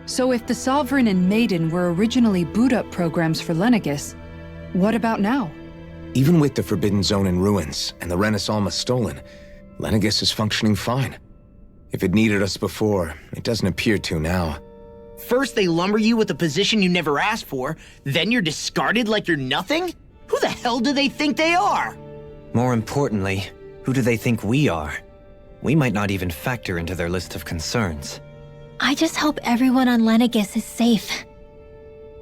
So if the Sovereign and Maiden were originally boot-up programs for Lenegis, what about now? Even with the Forbidden Zone in ruins and the Renis Alma stolen, Lenegis is functioning fine. If it needed us before, it doesn't appear to now. First they lumber you with a position you never asked for, then you're discarded like you're nothing? Who the hell do they think they are? More importantly, who do they think we are? We might not even factor into their list of concerns. I just hope everyone on Lenegis is safe.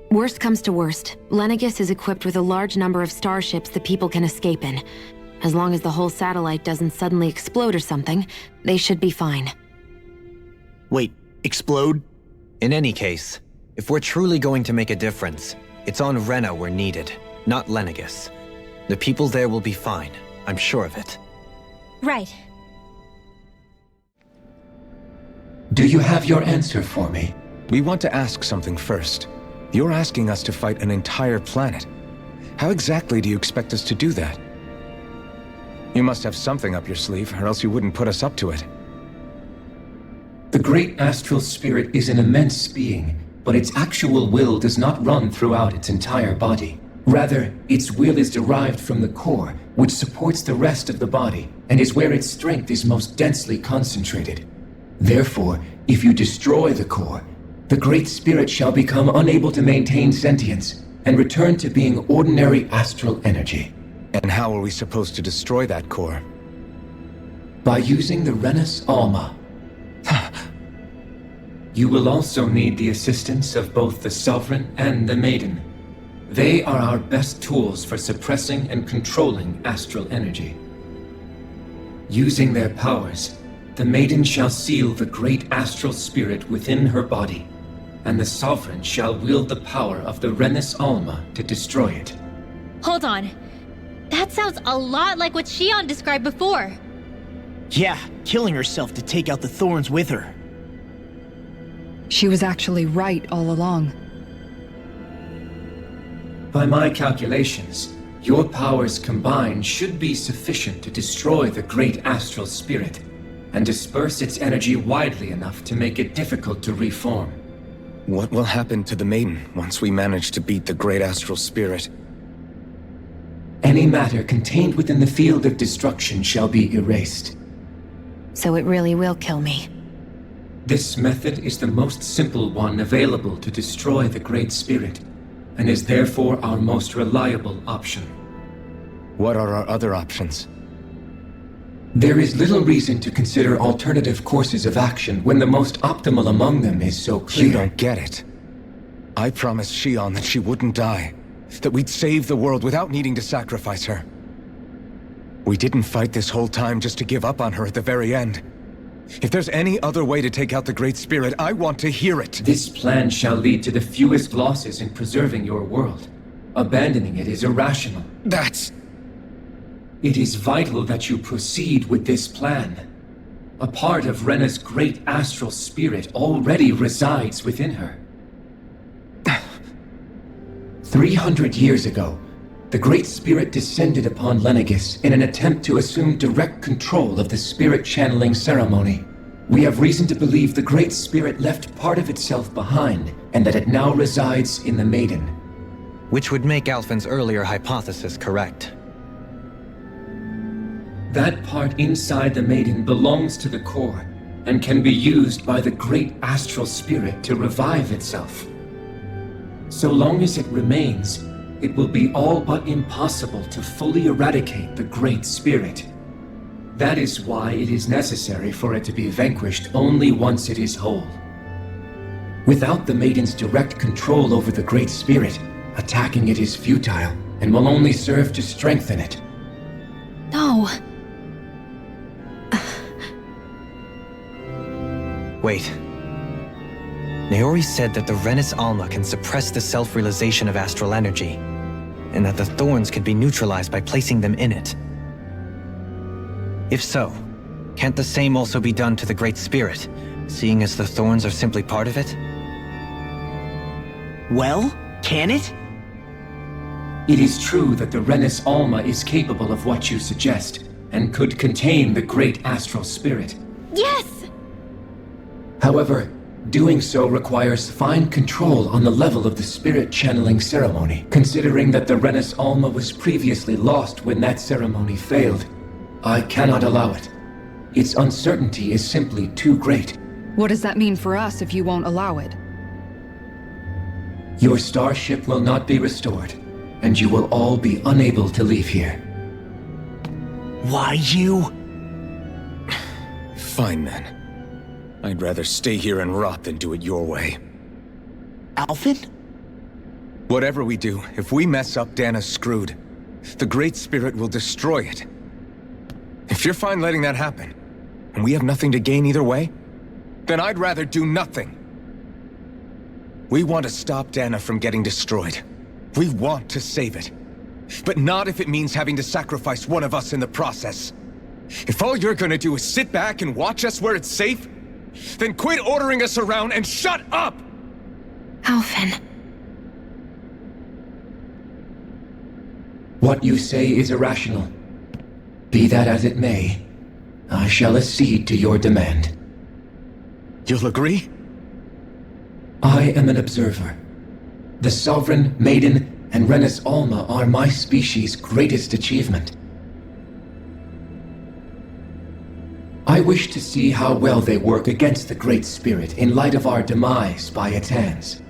Worst comes to worst, Lenegis is equipped with a large number of starships that people can escape in. As long as the whole satellite doesn't suddenly explode or something, they should be fine. Wait, explode? In any case, if we're truly going to make a difference, it's on Rena we're needed, not Lenegis. The people there will be fine, I'm sure of it. Right. Do you have your answer for me? We want to ask something first. You're asking us to fight an entire planet. How exactly do you expect us to do that? You must have something up your sleeve, or else you wouldn't put us up to it. The great astral spirit is an immense being, but its actual will does not run throughout its entire body. Rather, its will is derived from the core, which supports the rest of the body, and is where its strength is most densely concentrated. Therefore, if you destroy the core, the Great Spirit shall become unable to maintain sentience, and return to being ordinary astral energy. And how are we supposed to destroy that core? By using the Renis Alma. You will also need the assistance of both the Sovereign and the Maiden. They are our best tools for suppressing and controlling astral energy. Using their powers, the Maiden shall seal the great astral spirit within her body, and the Sovereign shall wield the power of the Renis Alma to destroy it. Hold on. That sounds a lot like what Xion described before. Yeah, killing herself to take out the Thorns with her. She was actually right all along. By my calculations, your powers combined should be sufficient to destroy the great astral spirit, and disperse its energy widely enough to make it difficult to reform. What will happen to the Maiden once we manage to beat the great astral spirit? Any matter contained within the field of destruction shall be erased. So it really will kill me. This method is the most simple one available to destroy the Great Spirit, and is therefore our most reliable option. What are our other options? There is little reason to consider alternative courses of action when the most optimal among them is so clear. You don't get it. I promised Xion that she wouldn't die, that we'd save the world without needing to sacrifice her. We didn't fight this whole time just to give up on her at the very end. If there's any other way to take out the Great Spirit, I want to hear it. This plan shall lead to the fewest losses in preserving your world. Abandoning it is irrational. It is vital that you proceed with this plan. A part of Rena's great astral spirit already resides within her. 300 years ago, the Great Spirit descended upon Lenegis in an attempt to assume direct control of the spirit channeling ceremony. We have reason to believe the Great Spirit left part of itself behind, and that it now resides in the Maiden. Which would make Alphen's earlier hypothesis correct. That part inside the Maiden belongs to the core, and can be used by the great astral spirit to revive itself. So long as it remains, it will be all but impossible to fully eradicate the Great Spirit. That is why it is necessary for it to be vanquished only once it is whole. Without the Maiden's direct control over the Great Spirit, attacking it is futile, and will only serve to strengthen it. No. Wait. Naori said that the Renis Alma can suppress the self-realization of astral energy, and that the Thorns could be neutralized by placing them in it. If so, can't the same also be done to the Great Spirit, seeing as the Thorns are simply part of it? Well, can it? It is true that the Renis Alma is capable of what you suggest, and could contain the great astral spirit. Yes! However, Doing so requires fine control on the level of the spirit channeling ceremony. Considering that the Renis Alma was previously lost when that ceremony failed, I cannot allow it. Its uncertainty is simply too great. What does that mean for us if you won't allow it? Your starship will not be restored, and you will all be unable to leave here. Why you? Fine then. I'd rather stay here and rot than do it your way. Alphen? Whatever we do, if we mess up, Dana's screwed. The Great Spirit will destroy it. If you're fine letting that happen, and we have nothing to gain either way, then I'd rather do nothing. We want to stop Dana from getting destroyed. We want to save it. But not if it means having to sacrifice one of us in the process. If all you're gonna do is sit back and watch us where it's safe, then quit ordering us around and shut up! Alphen. What you say is irrational. Be that as it may, I shall accede to your demand. You'll agree? I am an observer. The Sovereign, Maiden, and Renis Alma are my species' greatest achievement. I wish to see how well they work against the Great Spirit in light of our demise by its hands.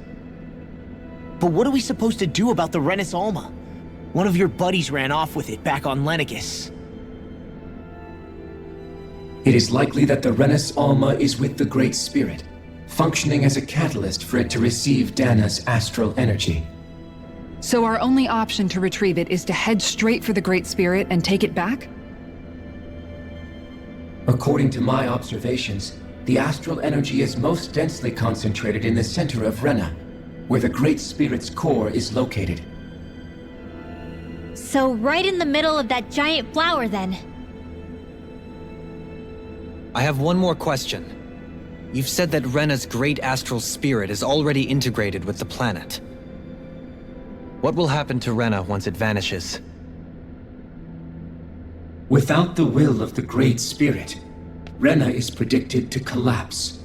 But what are we supposed to do about the Renis Alma? One of your buddies ran off with it back on Lenegis. It is likely that the Renis Alma is with the Great Spirit, functioning as a catalyst for it to receive Dana's astral energy. So our only option to retrieve it is to head straight for the Great Spirit and take it back? According to my observations, the astral energy is most densely concentrated in the center of Rena, where the Great Spirit's core is located. So right in the middle of that giant flower then. I have one more question. You've said that Rena's great astral spirit is already integrated with the planet. What will happen to Rena once it vanishes? Without the will of the Great Spirit, Rena is predicted to collapse.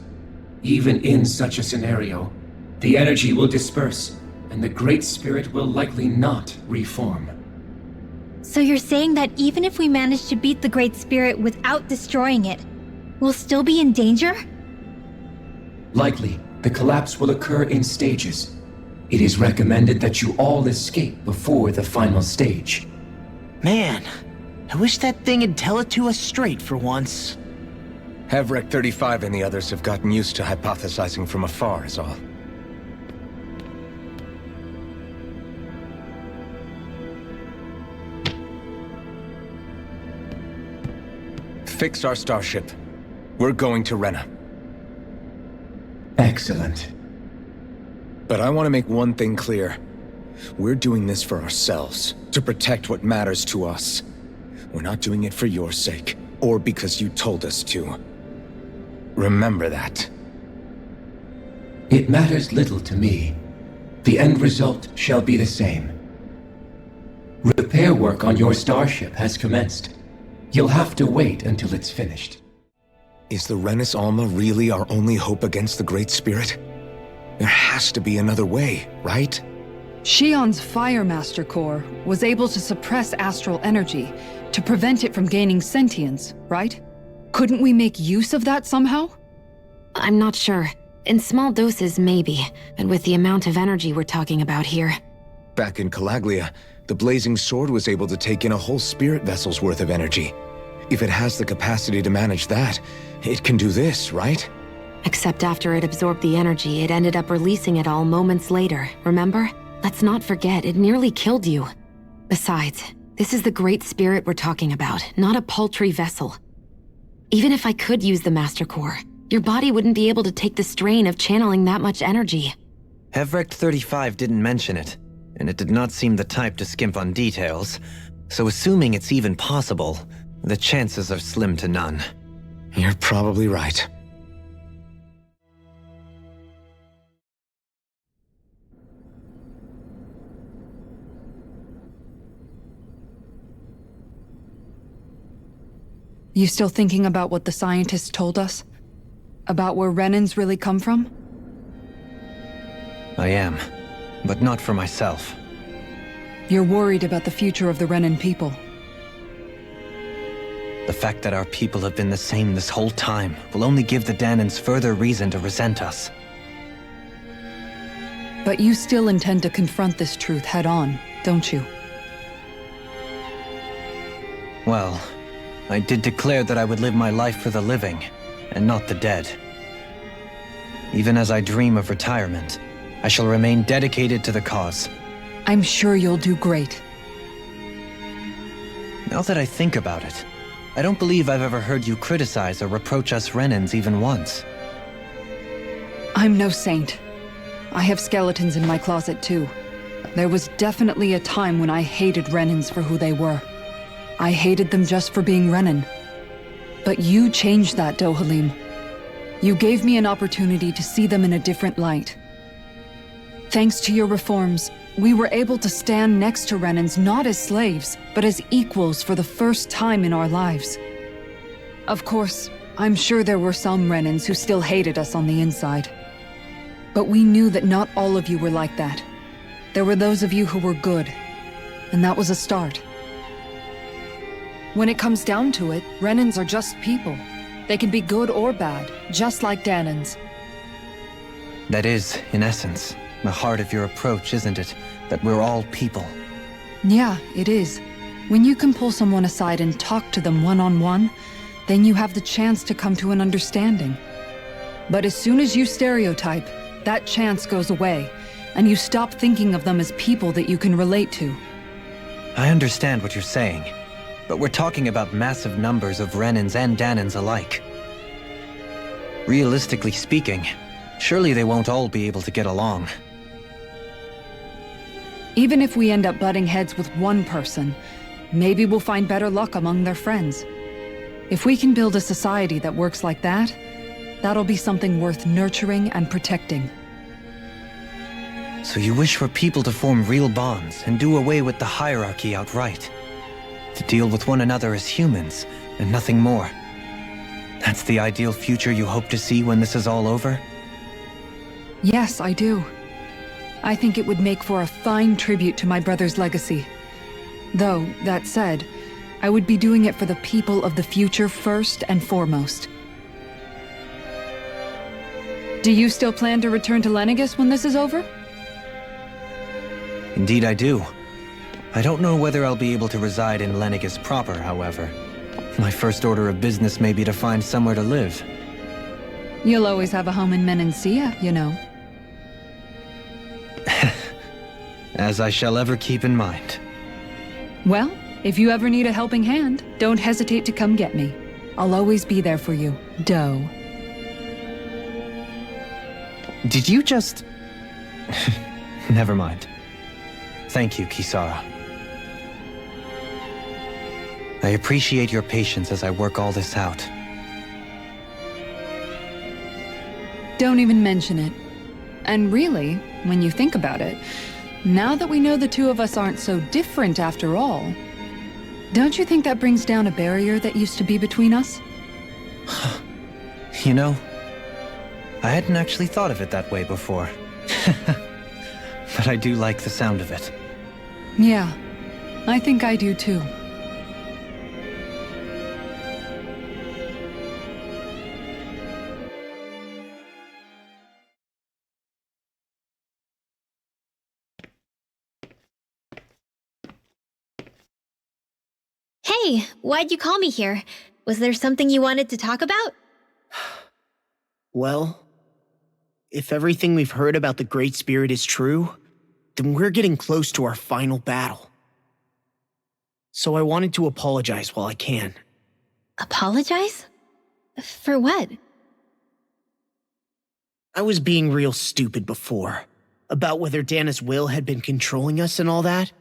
Even in such a scenario, the energy will disperse, and the Great Spirit will likely not reform. So you're saying that even if we manage to beat the Great Spirit without destroying it, we'll still be in danger? Likely, the collapse will occur in stages. It is recommended that you all escape before the final stage. Man, I wish that thing would tell it to us straight for once. Hevrek 35 and the others have gotten used to hypothesizing from afar, is all. Fix our starship. We're going to Rena. Excellent. But I want to make one thing clear. We're doing this for ourselves, to protect what matters to us. We're not doing it for your sake, or because you told us to. Remember that. It matters little to me. The end result shall be the same. Repair work on your starship has commenced. You'll have to wait until it's finished. Is the Renis Alma really our only hope against the Great Spirit? There has to be another way, right? Shion's Firemaster core was able to suppress astral energy to prevent it from gaining sentience, right? Couldn't we make use of that somehow? I'm not sure. In small doses, maybe, but with the amount of energy we're talking about here. Back in Calaglia, the Blazing Sword was able to take in a whole spirit vessel's worth of energy. If it has the capacity to manage that, it can do this, right? Except after it absorbed the energy, it ended up releasing it all moments later, remember? Let's not forget, it nearly killed you. Besides, this is the Great Spirit we're talking about, not a paltry vessel. Even if I could use the Master Core, your body wouldn't be able to take the strain of channeling that much energy. Hevrek 35 didn't mention it, and it did not seem the type to skimp on details, so assuming it's even possible, the chances are slim to none. You're probably right. You still thinking about what the scientists told us? About where Renans really come from? I am, but not for myself. You're worried about the future of the Renan people. The fact that our people have been the same this whole time will only give the Dahnans further reason to resent us. But you still intend to confront this truth head-on, don't you? Well, I did declare that I would live my life for the living, and not the dead. Even as I dream of retirement, I shall remain dedicated to the cause. I'm sure you'll do great. Now that I think about it, I don't believe I've ever heard you criticize or reproach us Renans even once. I'm no saint. I have skeletons in my closet too. There was definitely a time when I hated Renans for who they were. I hated them just for being Renan. But you changed that, Dohalim. You gave me an opportunity to see them in a different light. Thanks to your reforms, we were able to stand next to Renans not as slaves, but as equals for the first time in our lives. Of course, I'm sure there were some Renans who still hated us on the inside. But we knew that not all of you were like that. There were those of you who were good, and that was a start. When it comes down to it, Renans are just people. They can be good or bad, just like Dahnans. That is, in essence, the heart of your approach, isn't it? That we're all people. Yeah, it is. When you can pull someone aside and talk to them one-on-one, then you have the chance to come to an understanding. But as soon as you stereotype, that chance goes away, and you stop thinking of them as people that you can relate to. I understand what you're saying, but we're talking about massive numbers of Renans and Dahnans alike. Realistically speaking, surely they won't all be able to get along. Even if we end up butting heads with one person, maybe we'll find better luck among their friends. If we can build a society that works like that, that'll be something worth nurturing and protecting. So you wish for people to form real bonds and do away with the hierarchy outright? To deal with one another as humans, and nothing more? That's the ideal future you hope to see when this is all over? Yes, I do. I think it would make for a fine tribute to my brother's legacy. Though, that said, I would be doing it for the people of the future first and foremost. Do you still plan to return to Lenegis when this is over? Indeed I do. I don't know whether I'll be able to reside in Lenegis proper, however. My first order of business may be to find somewhere to live. You'll always have a home in Menancia, you know. As I shall ever keep in mind. Well, if you ever need a helping hand, don't hesitate to come get me. I'll always be there for you, Doe. Did you just... Never mind. Thank you, Kisara. I appreciate your patience as I work all this out. Don't even mention it. And really, when you think about it, now that we know the two of us aren't so different after all, don't you think that brings down a barrier that used to be between us? You know, I hadn't actually thought of it that way before. But I do like the sound of it. Yeah, I think I do too. Hey, why'd you call me here? Was there something you wanted to talk about? Well, if everything we've heard about the Great Spirit is true, then we're getting close to our final battle. So I wanted to apologize while I can. Apologize? For what? I was being real stupid before, about whether Dana's will had been controlling us and all that.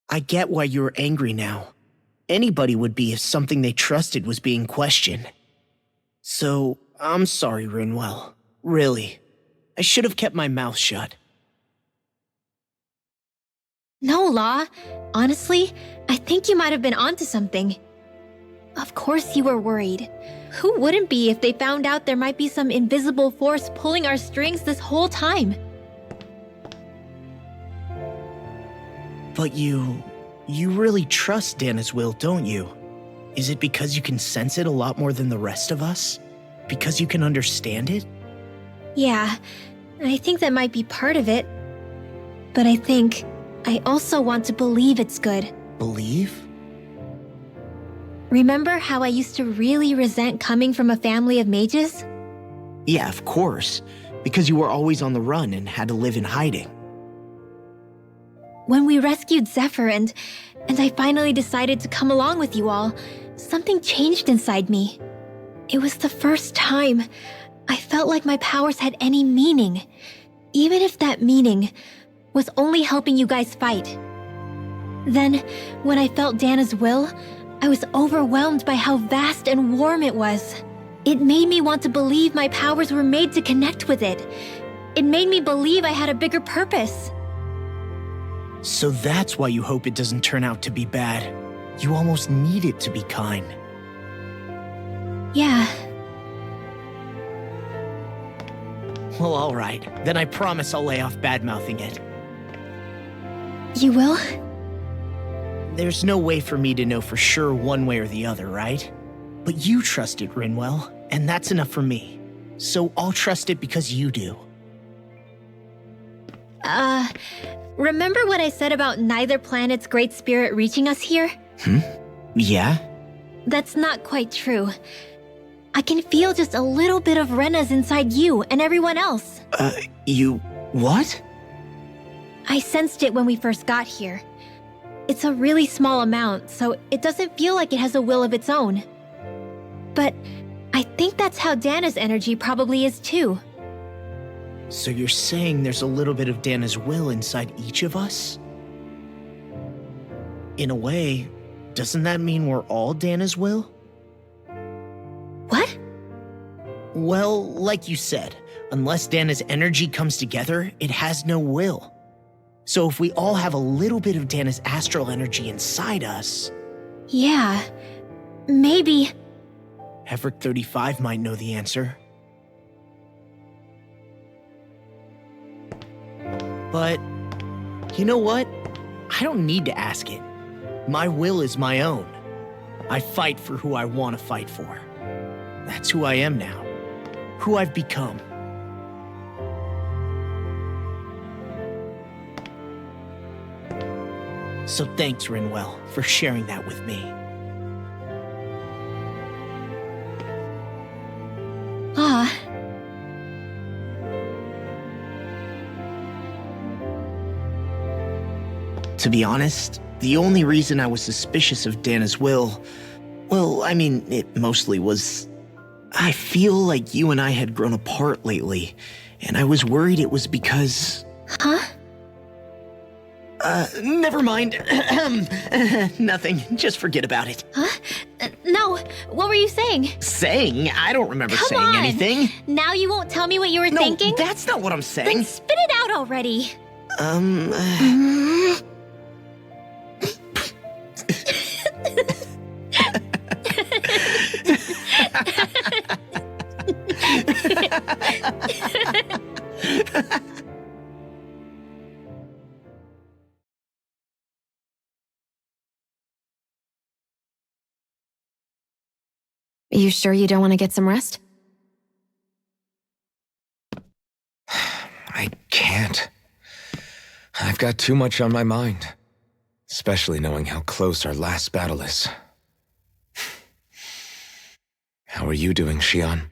I get why you're angry now. Anybody would be if something they trusted was being questioned. So, I'm sorry, Rinwell. Really. I should have kept my mouth shut. No, Law. Honestly, I think you might have been onto something. Of course you were worried. Who wouldn't be if they found out there might be some invisible force pulling our strings this whole time? But you really trust Dana's will, don't you? Is it because you can sense it a lot more than the rest of us? Because you can understand it? Yeah, I think that might be part of it. But I think I also want to believe it's good. Believe? Remember how I used to really resent coming from a family of mages? Yeah, of course. Because you were always on the run and had to live in hiding. When we rescued Zephyr and I finally decided to come along with you all, something changed inside me. It was the first time I felt like my powers had any meaning, even if that meaning was only helping you guys fight. Then, when I felt Dana's will, I was overwhelmed by how vast and warm it was. It made me want to believe my powers were made to connect with it. It made me believe I had a bigger purpose. So that's why you hope it doesn't turn out to be bad. You almost need it to be kind. Yeah. Well, alright. Then I promise I'll lay off bad-mouthing it. You will? There's no way for me to know for sure one way or the other, right? But you trust it, Rinwell, and that's enough for me. So I'll trust it because you do. Remember what I said about neither planet's great spirit reaching us here? Yeah? That's not quite true. I can feel just a little bit of Rena's inside you and everyone else. You... what? I sensed it when we first got here. It's a really small amount, so it doesn't feel like it has a will of its own. But I think that's how Dana's energy probably is too. So you're saying there's a little bit of Dana's will inside each of us? In a way, doesn't that mean we're all Dana's will? What? Well, like you said, unless Dana's energy comes together, it has no will. So if we all have a little bit of Dana's astral energy inside us... Yeah, maybe... Heverick 35 might know the answer. But, you know what? I don't need to ask it. My will is my own. I fight for who I want to fight for. That's who I am now. Who I've become. So thanks, Rinwell, for sharing that with me. Ah. To be honest, the only reason I was suspicious of Dana's will, well, I mean, it mostly was... I feel like you and I had grown apart lately, and I was worried it was because... Huh? Never mind. Nothing. Just forget about it. Huh? No, what were you saying? Saying? I don't remember Come saying on. anything. Now you won't tell me what you were No, thinking? that's not what I'm saying. Then spit it out already. Are you sure you don't want to get some rest? I can't. I've got too much on my mind. Especially knowing how close our last battle is. How are you doing, Xion?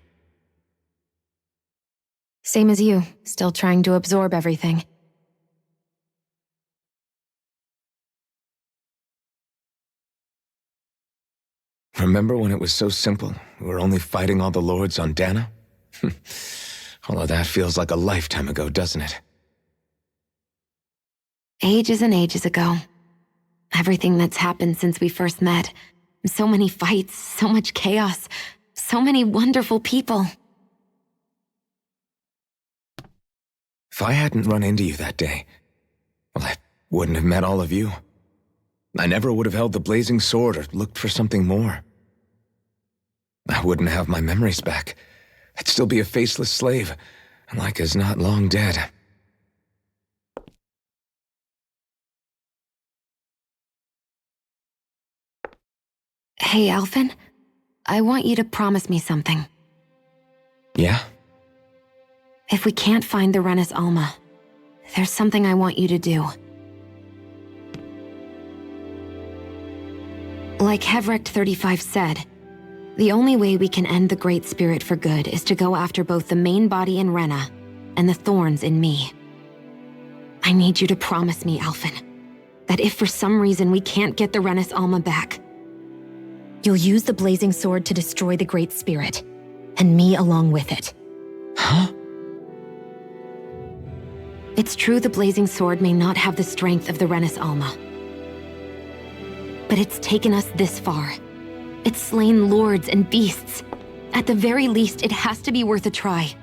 Same as you, still trying to absorb everything. Remember when it was so simple? We were only fighting all the lords on Dana? All of that feels like a lifetime ago, doesn't it? Ages and ages ago. Everything that's happened since we first met. So many fights, so much chaos, so many wonderful people. If I hadn't run into you that day, well, I wouldn't have met all of you. I never would have held the blazing sword or looked for something more. I wouldn't have my memories back. I'd still be a faceless slave, like as not long dead. Hey, Alphen. I want you to promise me something. Yeah? If we can't find the Renis Alma, there's something I want you to do. Like Hevrecht 35 said, the only way we can end the Great Spirit for good is to go after both the main body in Rena and the thorns in me. I need you to promise me, Alphen, that if for some reason we can't get the Renis Alma back, you'll use the Blazing Sword to destroy the Great Spirit, and me along with it. Huh? It's true the Blazing Sword may not have the strength of the Renis Alma, but it's taken us this far. It's slain lords and beasts. At the very least, it has to be worth a try.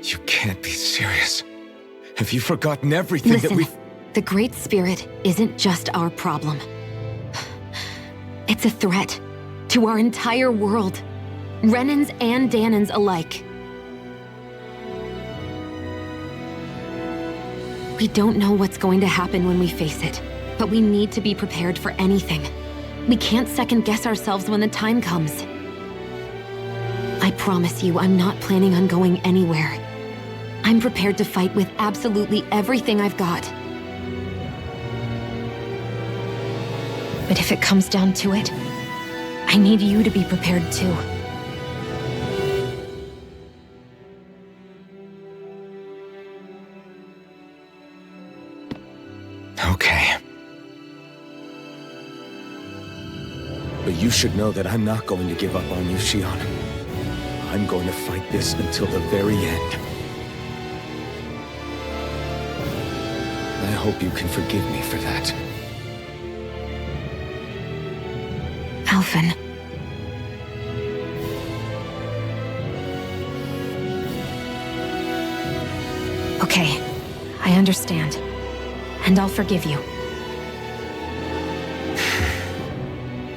You can't be serious. Have you forgotten everything Listen, that we've... the Great Spirit isn't just our problem. It's a threat to our entire world, Renans and Dahnans alike. We don't know what's going to happen when we face it, but we need to be prepared for anything. We can't second-guess ourselves when the time comes. I promise you, I'm not planning on going anywhere. I'm prepared to fight with absolutely everything I've got. But if it comes down to it, I need you to be prepared too. Okay. But you should know that I'm not going to give up on you, Shion. I'm going to fight this until the very end. I hope you can forgive me for that. Alphen. Okay, I understand. And I'll forgive you.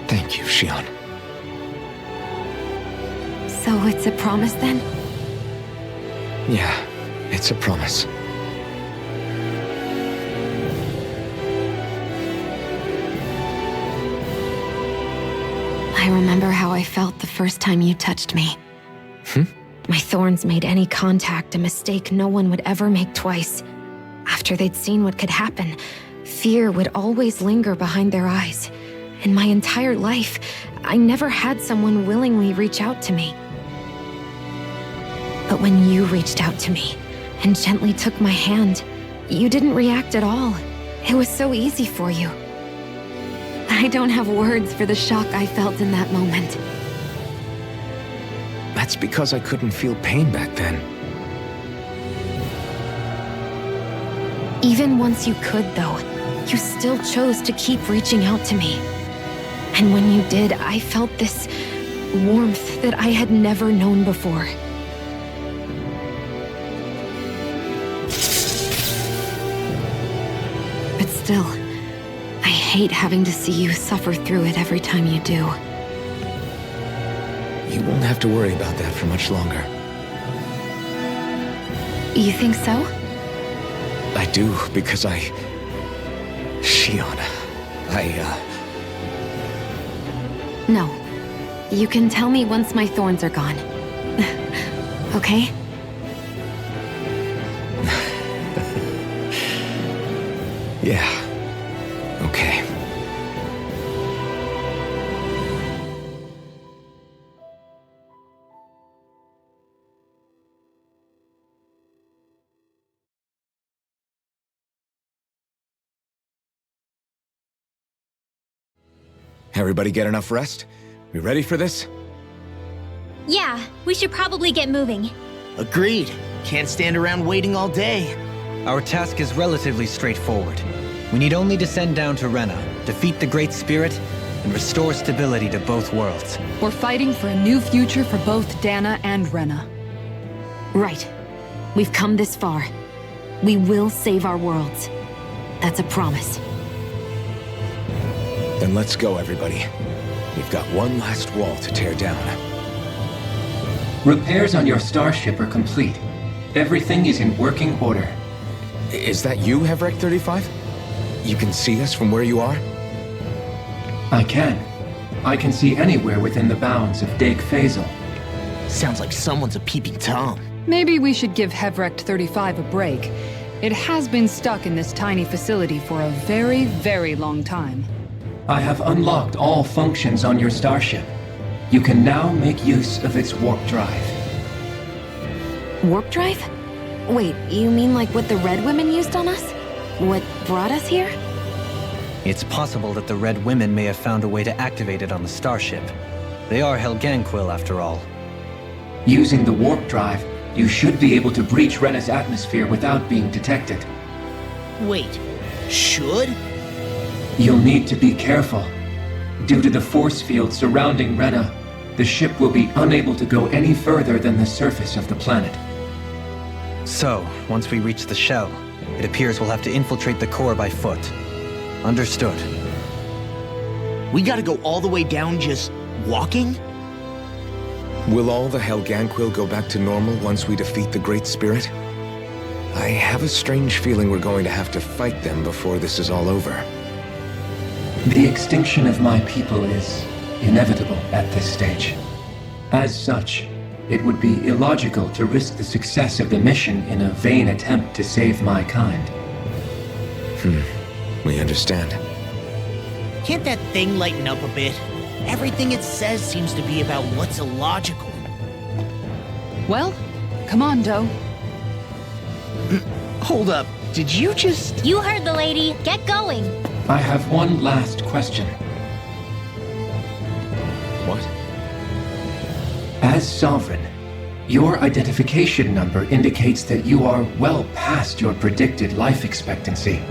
Thank you, Shion. So it's a promise then? Yeah, it's a promise. I remember how I felt the first time you touched me. My thorns made any contact a mistake no one would ever make twice. After they'd seen what could happen, fear would always linger behind their eyes. In my entire life, I never had someone willingly reach out to me. But when you reached out to me and gently took my hand, you didn't react at all. It was so easy for you. I don't have words for the shock I felt in that moment. That's because I couldn't feel pain back then. Even once you could, though, you still chose to keep reaching out to me. And when you did, I felt this warmth that I had never known before. But still, I hate having to see you suffer through it every time you do. You won't have to worry about that for much longer. You think so? I do, because Shion, No. You can tell me once my thorns are gone. Okay? Yeah. Okay. Everybody get enough rest? We ready for this? Yeah, we should probably get moving. Agreed. Can't stand around waiting all day. Our task is relatively straightforward. We need only descend down to Rena, defeat the Great Spirit, and restore stability to both worlds. We're fighting for a new future for both Dana and Rena. Right. We've come this far. We will save our worlds. That's a promise. Then let's go, everybody. We've got one last wall to tear down. Repairs on your starship are complete. Everything is in working order. Is that you, Hevrek 35? You can see us from where you are? I can. I can see anywhere within the bounds of Dake Faisal. Sounds like someone's a peeping Tom. Maybe we should give Hevrect 35 a break. It has been stuck in this tiny facility for a very, very long time. I have unlocked all functions on your starship. You can now make use of its warp drive. Warp drive? Wait, you mean like what the Red Women used on us? What brought us here? It's possible that the Red Women may have found a way to activate it on the starship. They are Helganquil, after all. Using the warp drive, you should be able to breach Rena's atmosphere without being detected. Wait, should? You'll need to be careful. Due to the force field surrounding Rena, the ship will be unable to go any further than the surface of the planet. So, once we reach the shell, it appears we'll have to infiltrate the core by foot. Understood. We gotta go all the way down just walking? Will all the Helganquil go back to normal once we defeat the Great Spirit? I have a strange feeling we're going to have to fight them before this is all over. The extinction of my people is inevitable at this stage. As such, it would be illogical to risk the success of the mission in a vain attempt to save my kind. We understand. Can't that thing lighten up a bit? Everything it says seems to be about what's illogical. Well, come on, Doe. Hold up, did you just... You heard the lady. Get going. I have one last question. What? As Sovereign, your identification number indicates that you are well past your predicted life expectancy.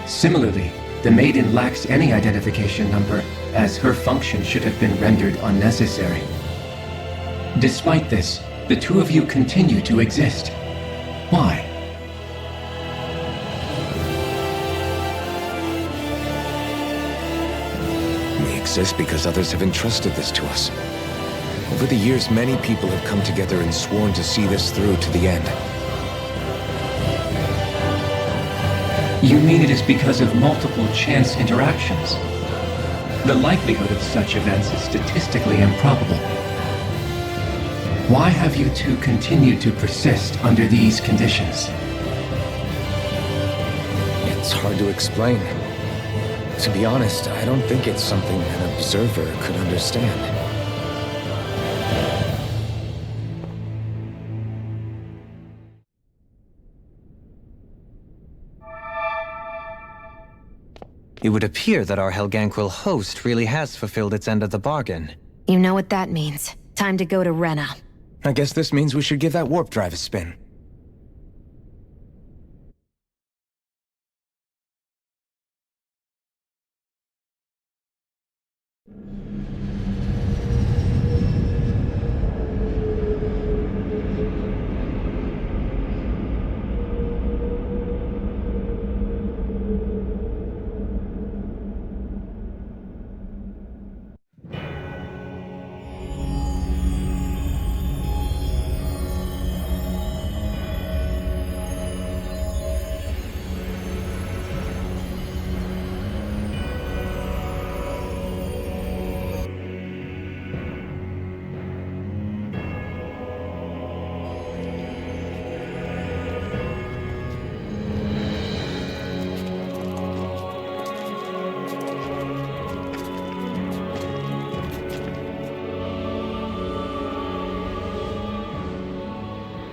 Similarly, the Maiden lacks any identification number, as her function should have been rendered unnecessary. Despite this, the two of you continue to exist. Why? We exist because others have entrusted this to us. Over the years, many people have come together and sworn to see this through to the end. You mean it is because of multiple chance interactions? The likelihood of such events is statistically improbable. Why have you two continued to persist under these conditions? It's hard to explain. To be honest, I don't think it's something an observer could understand. It would appear that our Helganquil host really has fulfilled its end of the bargain. You know what that means. Time to go to Rena. I guess this means we should give that warp drive a spin.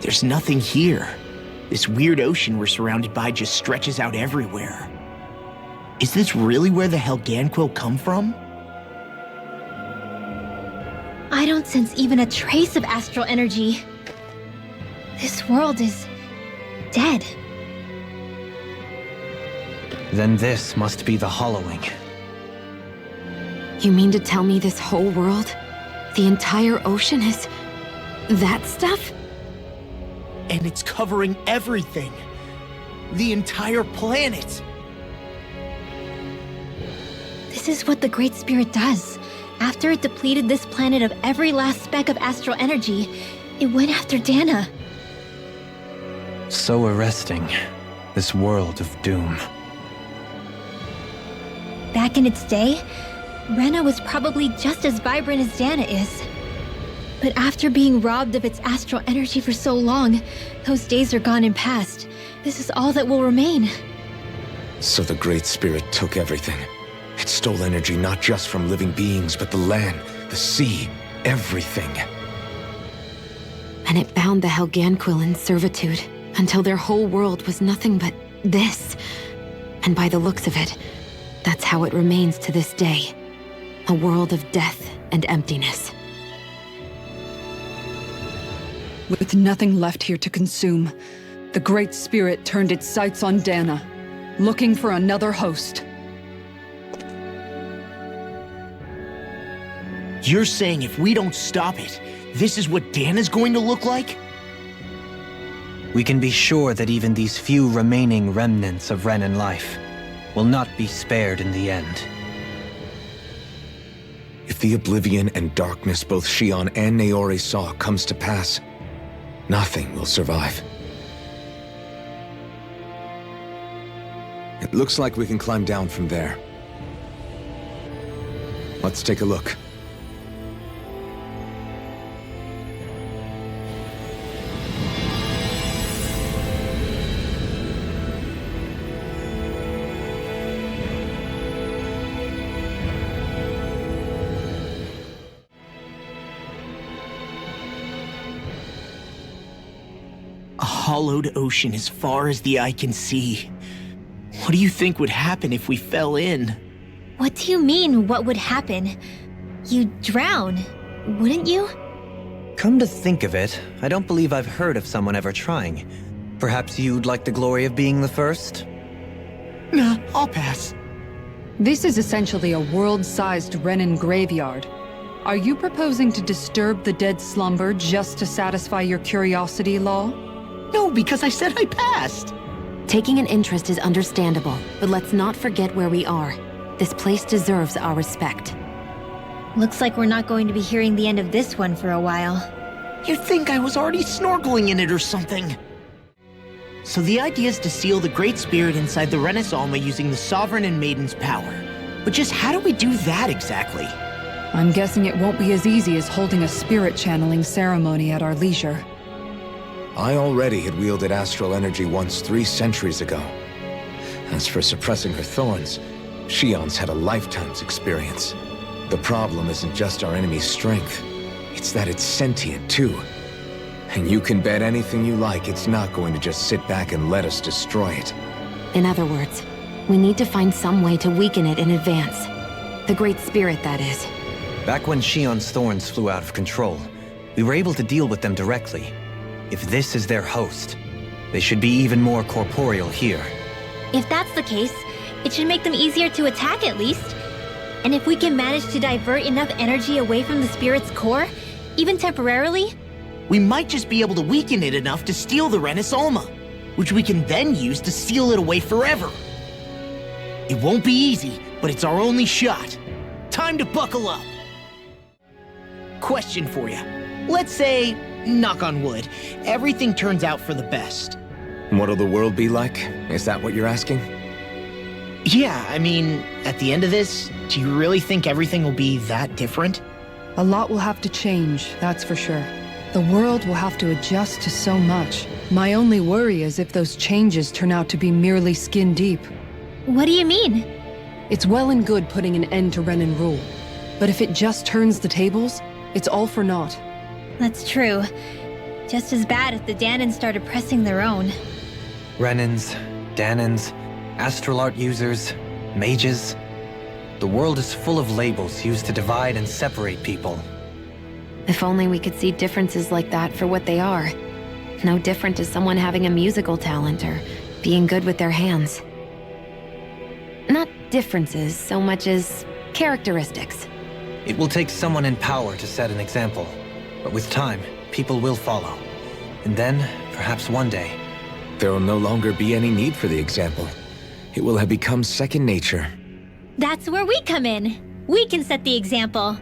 There's nothing here. This weird ocean we're surrounded by just stretches out everywhere. Is this really where the Helganquil come from? I don't sense even a trace of astral energy. This world is dead. Then this must be the Hollowing. You mean to tell me this whole world, the entire ocean is that stuff? And it's covering everything. The entire planet. This is what the Great Spirit does. After it depleted this planet of every last speck of astral energy, it went after Dana. So arresting. This world of doom. Back in its day, Rena was probably just as vibrant as Dana is. But after being robbed of its astral energy for so long, those days are gone and past. This is all that will remain. So the Great Spirit took everything. It stole energy not just from living beings, but the land, the sea, everything. And it bound the Helganquil in servitude until their whole world was nothing but this. And by the looks of it, that's how it remains to this day. A world of death and emptiness. With nothing left here to consume, the Great Spirit turned its sights on Dana, looking for another host. You're saying if we don't stop it, this is what Dana's going to look like? We can be sure that even these few remaining remnants of Renan life will not be spared in the end. If the oblivion and darkness both Shion and Naori saw comes to pass, nothing will survive. It looks like we can climb down from there. Let's take a look. A hollowed ocean as far as the eye can see. What do you think would happen if we fell in? What do you mean, what would happen? You'd drown, wouldn't you? Come to think of it, I don't believe I've heard of someone ever trying. Perhaps you'd like the glory of being the first? Nah, I'll pass. This is essentially a world-sized Renan graveyard. Are you proposing to disturb the dead slumber just to satisfy your curiosity, Law? No, because I said I passed. Taking an interest is understandable, but let's not forget where we are. This place deserves our respect. Looks like we're not going to be hearing the end of this one for a while. You'd think I was already snorkeling in it or something. So the idea is to seal the Great Spirit inside the Renis Alma using the Sovereign and Maiden's power. But just how do we do that exactly? I'm guessing it won't be as easy as holding a spirit channeling ceremony at our leisure. I already had wielded astral energy once 3 centuries ago. As for suppressing her thorns, Shion's had a lifetime's experience. The problem isn't just our enemy's strength, it's that it's sentient too. And you can bet anything you like it's not going to just sit back and let us destroy it. In other words, we need to find some way to weaken it in advance. The Great Spirit, that is. Back when Shion's thorns flew out of control, we were able to deal with them directly. If this is their host, they should be even more corporeal here. If that's the case, it should make them easier to attack at least. And if we can manage to divert enough energy away from the spirit's core, even temporarily, We might just be able to weaken it enough to steal the Renis Alma, which we can then use to seal it away forever. It won't be easy, but it's our only shot. Time to buckle up. Question for you. Let's say, knock on wood, everything turns out for the best. What'll the world be like? Is that what you're asking? Yeah, I mean, at the end of this, do you really think everything will be that different? A lot will have to change, that's for sure. The world will have to adjust to so much. My only worry is if those changes turn out to be merely skin deep. what do you mean? It's well and good putting an end to Renan rule. But if it just turns the tables, it's all for naught. That's true. Just as bad if the Danans started pressing their own. Renans, Danans, astral art users, mages. The world is full of labels used to divide and separate people. If only we could see differences like that for what they are. No different as someone having a musical talent or being good with their hands. Not differences so much as characteristics. It will take someone in power to set an example. But with time, people will follow. And then, perhaps one day, There will no longer be any need for the example. It will have become second nature. That's where we come in. We can set the example.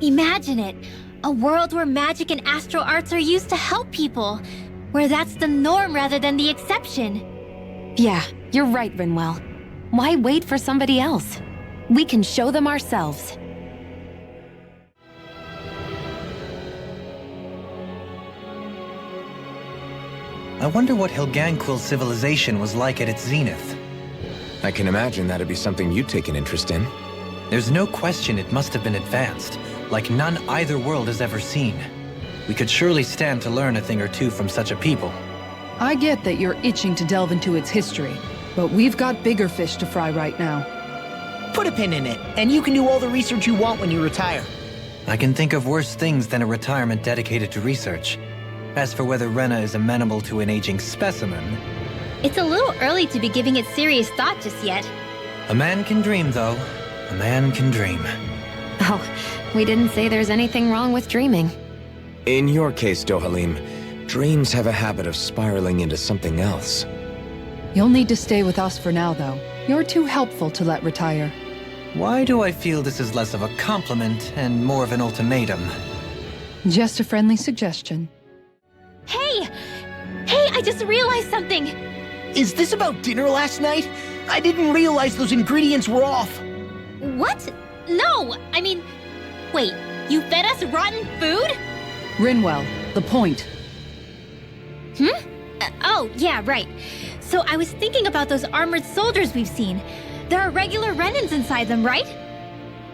Imagine it. A world where magic and astral arts are used to help people. Where that's the norm rather than the exception. Yeah, you're right, Rinwell. Why wait for somebody else? We can show them ourselves. I wonder what Helganquil civilization was like at its zenith. I can imagine that'd be something you'd take an interest in. There's no question it must have been advanced, like none either world has ever seen. We could surely stand to learn a thing or two from such a people. I get that you're itching to delve into its history, but we've got bigger fish to fry right now. Put a pin in it, and you can do all the research you want when you retire. I can think of worse things than a retirement dedicated to research. As for whether Rena is amenable to an aging specimen... It's a little early to be giving it serious thought just yet. A man can dream, though. A man can dream. Oh, we didn't say there's anything wrong with dreaming. In your case, Dohalim, dreams have a habit of spiraling into something else. You'll need to stay with us for now, though. You're too helpful to let retire. Why do I feel this is less of a compliment and more of an ultimatum? Just a friendly suggestion. Hey! Hey, I just realized something! Is this about dinner last night? I didn't realize those ingredients were off. What? No! I mean, wait, you fed us rotten food? Rinwell, the point. Oh, yeah, right. So I was thinking about those armored soldiers we've seen. There are regular Renans inside them, right?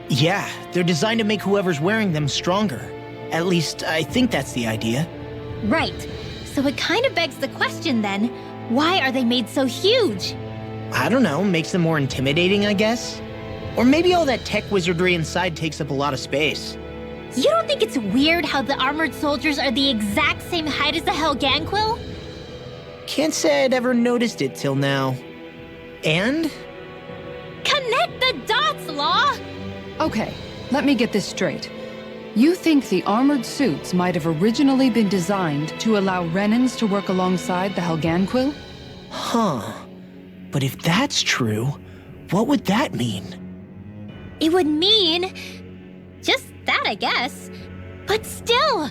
Yeah, they're designed to make whoever's wearing them stronger. At least, I think that's the idea. Right. So it kind of begs the question then, why are they made so huge? I don't know, makes them more intimidating, I guess? Or maybe all that tech wizardry inside takes up a lot of space. You don't think it's weird how the armored soldiers are the exact same height as the Helganquil? Can't say I'd ever noticed it till now. And? Connect the dots, Law! Okay, let me get this straight. You think the armored suits might have originally been designed to allow Renans to work alongside the Helganquil? Huh. But if that's true, what would that mean? It would mean... just that, I guess. But still,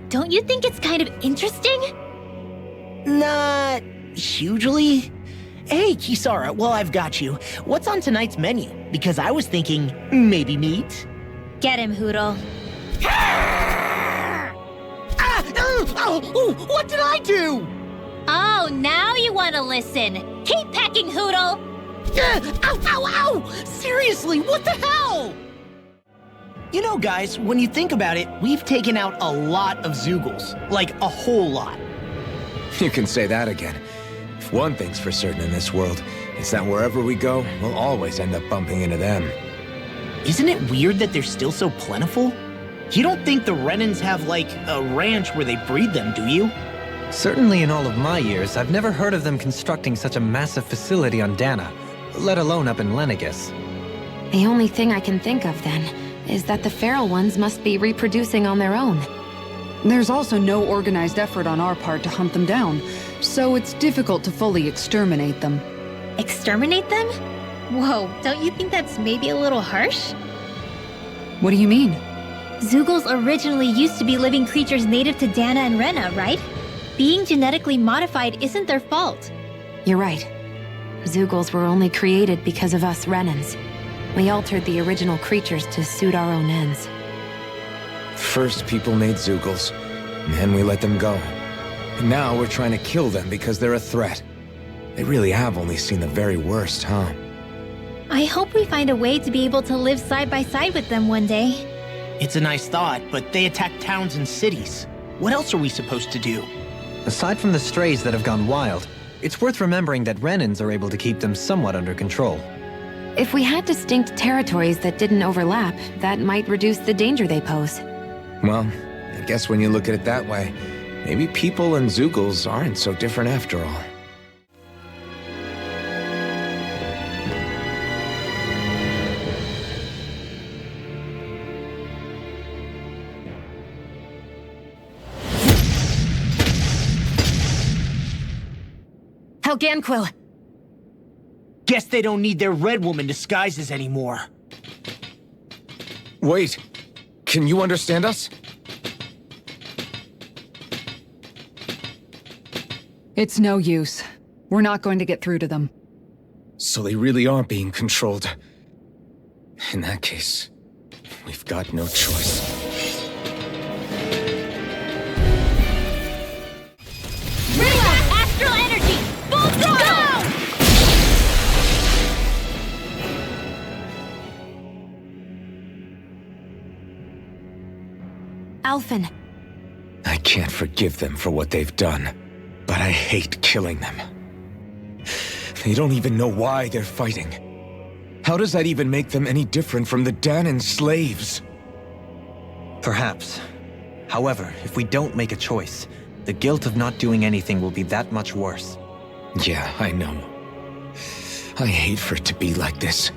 don't you think it's kind of interesting? Not hugely. Hey, Kisara, well, I've got you. What's on tonight's menu? Because I was thinking maybe meat. Get him, Hootle. What did I do? Oh, now you want to listen. Keep pecking, Hootle! Ow, ow, ow! Seriously, what the hell? You know, guys, when you think about it, we've taken out a lot of Zeugles. Like, a whole lot. You can say that again. If one thing's for certain in this world, it's that wherever we go, we'll always end up bumping into them. Isn't it weird that they're still so plentiful? You don't think the Renans have, like, a ranch where they breed them, do you? Certainly in all of my years, I've never heard of them constructing such a massive facility on Dana, let alone up in Lenegis. The only thing I can think of, then, is that the feral ones must be reproducing on their own. There's also no organized effort on our part to hunt them down, so it's difficult to fully exterminate them. Exterminate them? Whoa, don't you think that's maybe a little harsh? What do you mean? Zeugles originally used to be living creatures native to Dana and Rena, right? Being genetically modified isn't their fault. You're right. Zeugles were only created because of us Renans. We altered the original creatures to suit our own ends. First, people made Zeugles, and then we let them go. And now we're trying to kill them because they're a threat. They really have only seen the very worst, huh? I hope we find a way to be able to live side by side with them one day. It's a nice thought, but they attack towns and cities. What else are we supposed to do? Aside from the strays that have gone wild, it's worth remembering that Renans are able to keep them somewhat under control. If we had distinct territories that didn't overlap, that might reduce the danger they pose. Well, I guess when you look at it that way, maybe people and Zeugles aren't so different after all. Helganquil! Guess they don't need their Red Woman disguises anymore. Wait, can you understand us? It's no use. We're not going to get through to them. So they really are being controlled. In that case, we've got no choice. Astral energy! Full throttle! Alphen, I can't forgive them for what they've done, but I hate killing them. They don't even know why they're fighting. How does that even make them any different from the Danon slaves? Perhaps. However, if we don't make a choice, the guilt of not doing anything will be that much worse. Yeah, I know. I hate for it to be like this.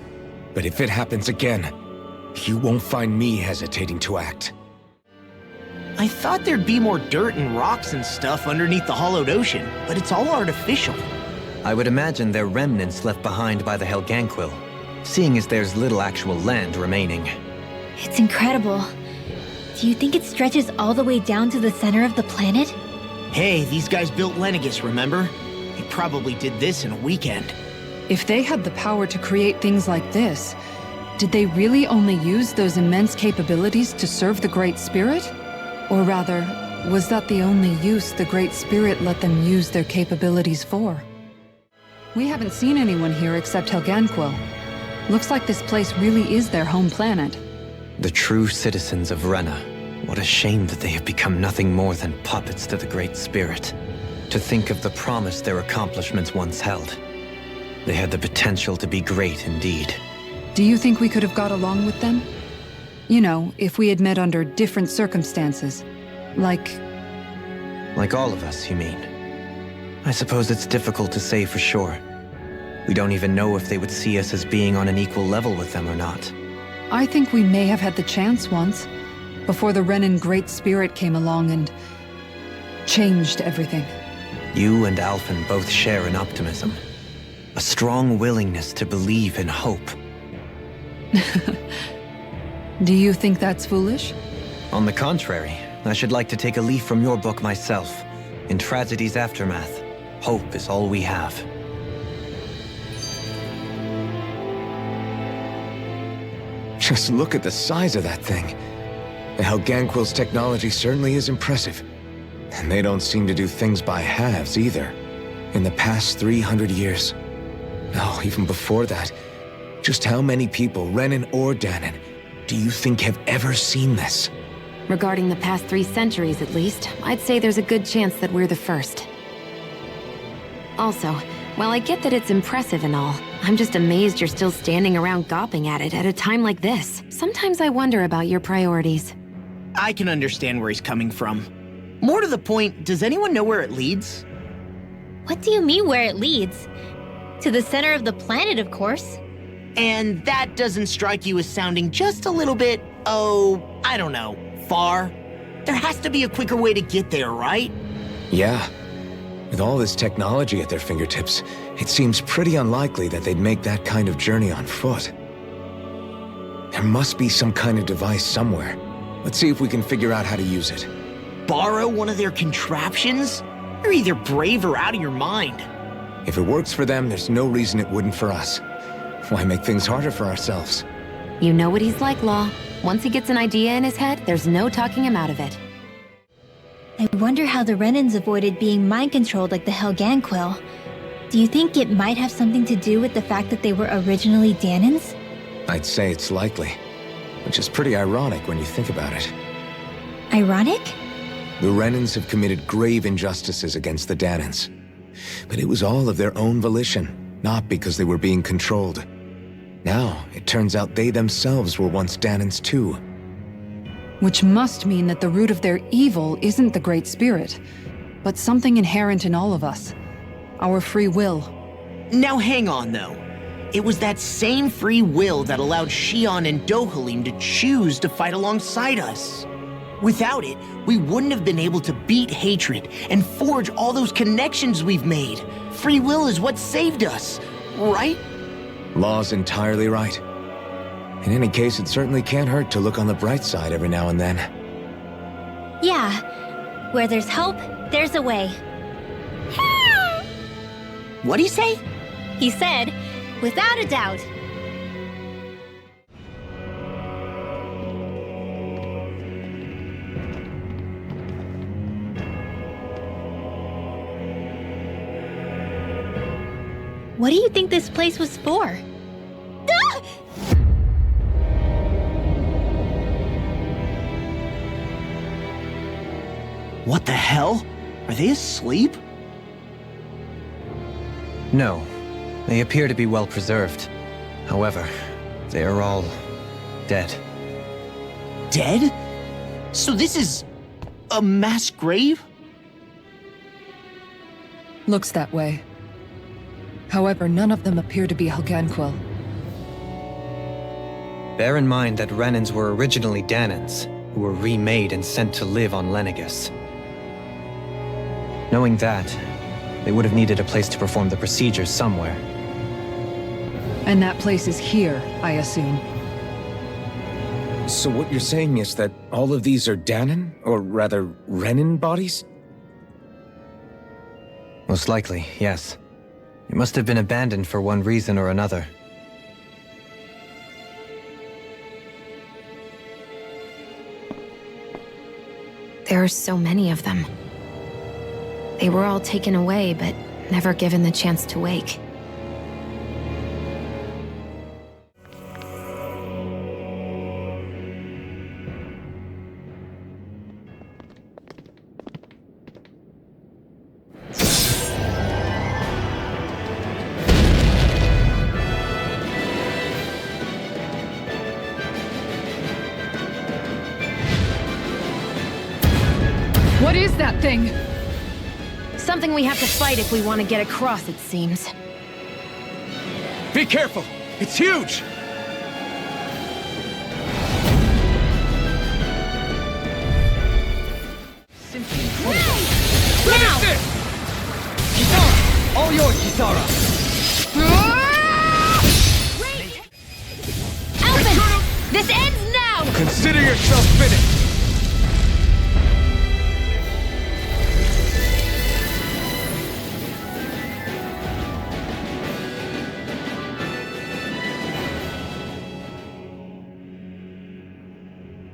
But if it happens again, you won't find me hesitating to act. I thought there'd be more dirt and rocks and stuff underneath the hollowed ocean, but it's all artificial. I would imagine they're remnants left behind by the Helganquil, seeing as there's little actual land remaining. It's incredible. Do you think it stretches all the way down to the center of the planet? Hey, these guys built Lenegus, remember? They probably did this in a weekend. If they had the power to create things like this, did they really only use those immense capabilities to serve the Great Spirit? Or rather, was that the only use the Great Spirit let them use their capabilities for? We haven't seen anyone here except Helganquil. Looks like this place really is their home planet. The true citizens of Rena. What a shame that they have become nothing more than puppets to the Great Spirit. To think of the promise their accomplishments once held. They had the potential to be great indeed. Do you think we could have got along with them? You know, if we had met under different circumstances. Like all of us, you mean? I suppose it's difficult to say for sure. We don't even know if they would see us as being on an equal level with them or not. I think we may have had the chance once, before the Renan Great Spirit came along and changed everything. You and Alphen both share an optimism. A strong willingness to believe in hope. Do you think that's foolish? On the contrary, I should like to take a leaf from your book myself. In Tragedy's Aftermath, hope is all we have. Just look at the size of that thing. The Helganquil's technology certainly is impressive. And they don't seem to do things by halves either. In the past 300 years. Oh, even before that. Just how many people, Renan or Danon, do you think have ever seen this? regarding the past 3 centuries at least, I'd say there's a good chance that we're the first. Also, while I get that it's impressive and all, I'm just amazed you're still standing around gawping at it at a time like this. Sometimes I wonder about your priorities. I can understand where he's coming from. More to the point, does anyone know where it leads? What do you mean where it leads? To the center of the planet, of course. And that doesn't strike you as sounding just a little bit, I don't know, far? There has to be a quicker way to get there, right? Yeah. With all this technology at their fingertips, it seems pretty unlikely that they'd make that kind of journey on foot. There must be some kind of device somewhere. Let's see if we can figure out how to use it. Borrow one of their contraptions? You're either brave or out of your mind. If it works for them, there's no reason it wouldn't for us. Why make things harder for ourselves? You know what he's like, Law. Once he gets an idea in his head, there's no talking him out of it. I wonder how the Renans avoided being mind-controlled like the Helganquil. Do you think it might have something to do with the fact that they were originally Danans? I'd say it's likely. Which is pretty ironic when you think about it. Ironic? The Renans have committed grave injustices against the Danans. But it was all of their own volition, not because they were being controlled. Now, it turns out they themselves were once Danans too. Which must mean that the root of their evil isn't the Great Spirit, but something inherent in all of us. Our free will. Now hang on, though. It was that same free will that allowed Xion and Dohalim to choose to fight alongside us. Without it, we wouldn't have been able to beat hatred and forge all those connections we've made. Free will is what saved us, right? Law's entirely right. In any case, it certainly can't hurt to look on the bright side every now and then. Yeah. Where there's hope, there's a way. What'd he say? He said, without a doubt. What do you think this place was for? Ah! What the hell? Are they asleep? No, they appear to be well preserved. However, they are all dead. Dead? So this is a mass grave? Looks that way. However, none of them appear to be Helganquil. Bear in mind that Renans were originally Danans, who were remade and sent to live on Lenegus. Knowing that, they would have needed a place to perform the procedures somewhere. And that place is here, I assume. So what you're saying is that all of these are Danan, or rather, Renan bodies? Most likely, yes. It must have been abandoned for one reason or another. There are so many of them. They were all taken away, but never given the chance to wake. What is that thing? Something we have to fight if we want to get across, it seems. Be careful! It's huge! Now! Kisara! All yours, Kisara! Alvin! This ends now! Consider yourself finished!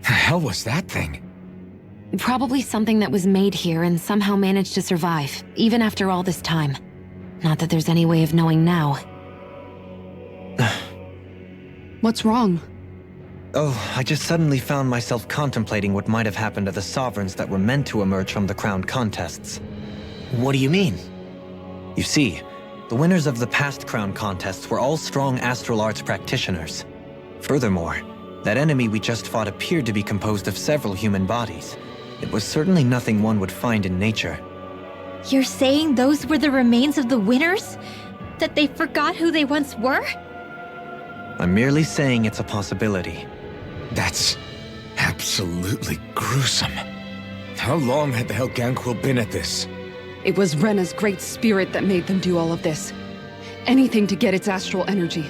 The hell was that thing? Probably something that was made here and somehow managed to survive, even after all this time. Not that there's any way of knowing now. What's wrong? Oh, I just suddenly found myself contemplating what might have happened to the sovereigns that were meant to emerge from the crown contests. What do you mean? You see, the winners of the past crown contests were all strong astral arts practitioners. Furthermore, that enemy we just fought appeared to be composed of several human bodies. It was certainly nothing one would find in nature. You're saying those were the remains of the winners? That they forgot who they once were? I'm merely saying it's a possibility. That's absolutely gruesome. How long had the Helganquil been at this? It was Rena's great spirit that made them do all of this. Anything to get its astral energy.